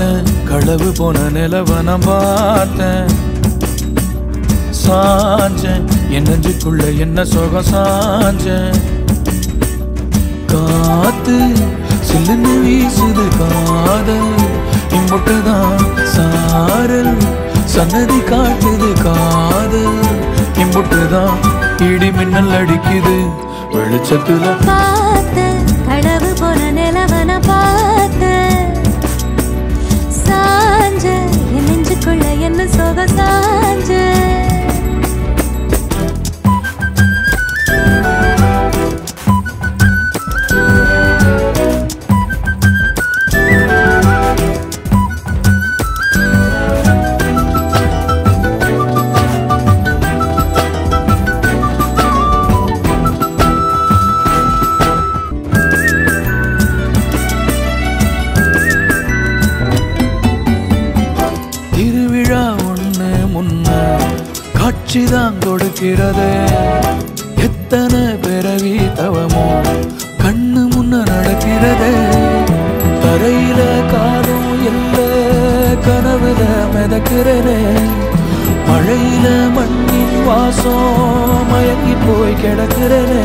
பார்த்தேன் களவு போன நிலவன பார்த்தேன் சாஞ்சேன் என் நெஞ்சுக்குள்ள என்ன சோகம் சாஞ்சேன் காத்து சில்லுன்னு வீசுது காதல் இம்புட்டுதான் சாரல் சன்னதி காட்டுது காதல் இம்புட்டுதான் இடி மின்னல் அடிக்குது வெளிச்சத்துல பார்த்த களவு போன நிலவன பார்த்த சாஞ்ச என் நெஞ்சுக்குள்ள என்ன சோக சாஞ்ச காட்சிதான் கொடுக்கிறது எத்தனை பிறவி தவமோ கண்ணு முன்ன நடக்கிறது தரையில காலும் இல்ல கனவுல மிதக்கிறனே மழையில மண்ணின் வாசம் மயங்கி போய் கிடக்கிறனே